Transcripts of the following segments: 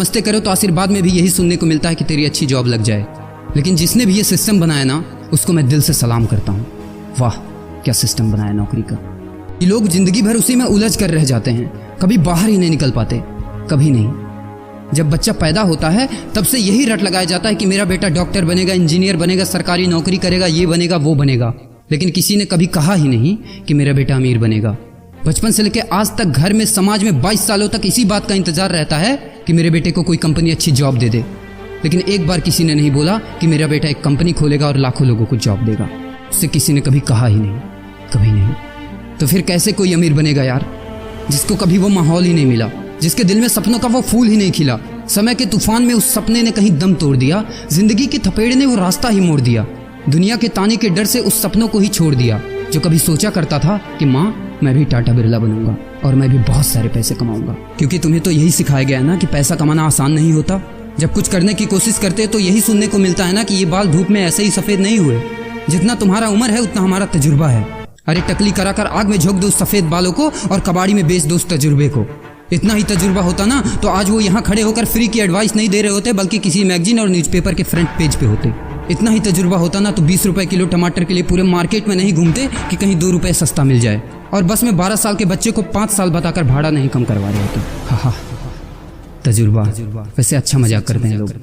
मस्ते करो तो आशीर्वाद में भी यही सुनने को मिलता है कि तेरी अच्छी जॉब लग जाए। लेकिन जिसने भी ये सिस्टम बनाया ना, उसको मैं दिल से सलाम करता हूँ। वाह क्या सिस्टम बनाया नौकरी का। ये लोग जिंदगी भर उसी में उलझ कर रह जाते हैं, कभी बाहर ही नहीं निकल पाते, कभी नहीं। जब बच्चा पैदा होता है तब से यही रट लगाया जाता है कि मेरा बेटा डॉक्टर बनेगा, इंजीनियर बनेगा, सरकारी नौकरी करेगा, ये बनेगा वो बनेगा। लेकिन किसी ने कभी कहा ही नहीं कि मेरा बेटा अमीर बनेगा। बचपन से लेकर आज तक घर में, समाज में 22 सालों तक इसी बात का इंतजार रहता है कि मेरे बेटे को कोई कंपनी अच्छी जॉब दे दे। लेकिन एक बार किसी ने नहीं बोला कि मेरा बेटा एक कंपनी खोलेगा और लाखों लोगों को जॉब देगा। उससे किसी ने कभी कहा ही नहीं, कभी नहीं। तो फिर कैसे कोई अमीर बनेगा यार, जिसको कभी वो माहौल ही नहीं मिला, जिसके दिल में सपनों का वो फूल ही नहीं खिला। समय के तूफान में उस सपने ने कहीं दम तोड़ दिया, जिंदगी के थपेड़े ने वो रास्ता ही मोड़ दिया, दुनिया के ताने के डर से उस सपनों को ही छोड़ दिया। जो कभी सोचा करता था कि माँ मैं भी टाटा बिरला बनूंगा और मैं भी बहुत सारे पैसे कमाऊंगा। क्योंकि तुम्हें तो यही सिखाया गया है ना कि पैसा कमाना आसान नहीं होता। जब कुछ करने की कोशिश करते तो यही सुनने को मिलता है ना कि ये बाल धूप में ऐसे ही सफेद नहीं हुए, जितना तुम्हारा उम्र है उतना हमारा तजुर्बा है। अरे टकली कराकर आग में झोंक दो उस सफेद बालों को और कबाड़ी में बेच दो उस तजुर्बे को। इतना ही तजुर्बा होता ना तो आज वो यहाँ खड़े होकर फ्री की एडवाइस नहीं दे रहे होते, बल्कि किसी मैगजीन और न्यूज़पेपर के फ्रंट पेज पे होते। इतना ही तजुर्बा होता ना तो 20 रुपए किलो टमाटर के लिए पूरे मार्केट में नहीं घूमते कि कहीं 2 रुपए सस्ता मिल जाए, और बस में 12 साल के बच्चे को 5 साल बताकर भाड़ा नहीं कम करवा रहे होते। हा तजुर्बा। वैसे अच्छा मजाक करते हैं लोग।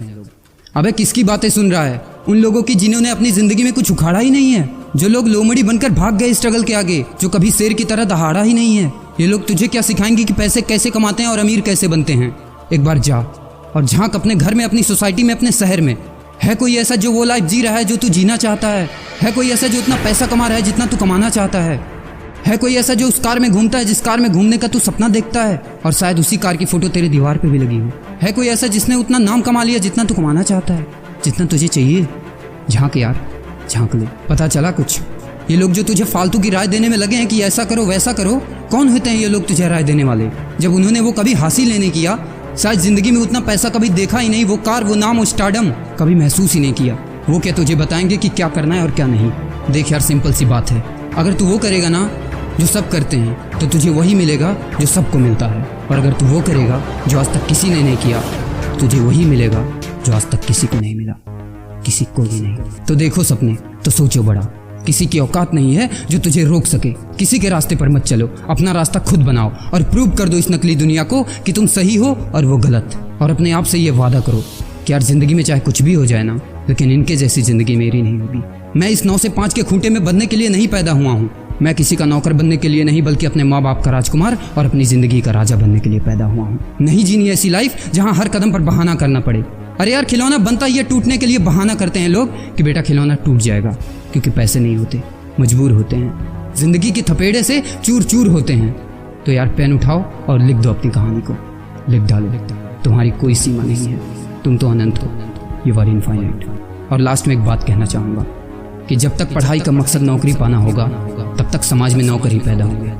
अबे किसकी बातें सुन रहा है? उन लोगों की जिन्होंने अपनी जिंदगी में कुछ उखाड़ा ही नहीं है, जो लोग लोमड़ी बनकर भाग गए स्ट्रगल के आगे, जो कभी शेर की तरह दहाड़ा ही नहीं है। ये लोग तुझे क्या सिखाएंगे कि पैसे कैसे कमाते हैं और अमीर कैसे बनते हैं। एक बार जा और झांक अपने घर में, अपनी सोसाइटी में, अपने शहर में। है कोई ऐसा जो वो लाइफ जी रहा है जो तू जीना चाहता है? है कोई ऐसा जो उतना पैसा कमा रहा है जितना तू कमाना चाहता है? है कोई ऐसा जो उस कार में घूमता है जिस कार में घूमने का तू सपना देखता है और शायद उसी कार की फोटो तेरे दीवार पे भी लगी हो? है कोई ऐसा जिसने उतना नाम कमा लिया जितना तू कमाना चाहता है, जितना तुझे चाहिए? झांक यार, झांक ले, पता चला कुछ। ये लोग जो तुझे फालतू की राय देने में लगे हैं कि ऐसा करो वैसा करो, कौन होते हैं ये लोग तुझे राय देने वाले, जब उन्होंने वो कभी हासिल ही नहीं किया? शायद जिंदगी में उतना पैसा कभी देखा ही नहीं, वो कार, वो नाम, वो स्टारडम कभी महसूस ही नहीं किया। वो क्या तुझे बताएंगे कि क्या करना है और क्या नहीं? देख यार, सिंपल सी बात है, अगर तू वो करेगा ना जो सब करते हैं तो तुझे वही मिलेगा जो सबको मिलता है, और अगर तू वो करेगा जो आज तक किसी ने नहीं किया, तुझे वही मिलेगा जो आज तक किसी को नहीं मिला, किसी को भी नहीं। तो देखो सपने तो सोचो बड़ा, किसी की औकात नहीं है जो तुझे रोक सके। किसी के रास्ते पर मत चलो, अपना रास्ता खुद बनाओ और प्रूव कर दो इस नकली दुनिया को कि तुम सही हो और वो गलत। और अपने आप से ये वादा करो कि यार जिंदगी में चाहे कुछ भी हो जाए ना, लेकिन इनके जैसी जिंदगी मेरी नहीं होगी। मैं इस 9 से 5 के खूंटे में बंधने के लिए नहीं पैदा हुआ हूँ। मैं किसी का नौकर बनने के लिए नहीं, बल्कि अपने माँ बाप का राजकुमार और अपनी जिंदगी का राजा बनने के लिए पैदा हुआ हूँ। नहीं जीनी ऐसी लाइफ जहाँ हर कदम पर बहाना करना पड़े। अरे यार, खिलौना बनता ही है टूटने के लिए। बहाना करते हैं लोग कि बेटा खिलौना टूट जाएगा, क्योंकि पैसे नहीं होते, मजबूर होते हैं, जिंदगी की थपेड़े से चूर चूर होते हैं। तो यार पेन उठाओ और लिख दो अपनी कहानी को, लिख डालो। तुम्हारी कोई सीमा नहीं है, तुम तो अनंत हो, यू आर इनफाइनाइट। और लास्ट में एक बात कहना चाहूँगा कि जब तक पढ़ाई का मकसद नौकरी पाना होगा, तब तक समाज में नौकर ही पैदा होंगे।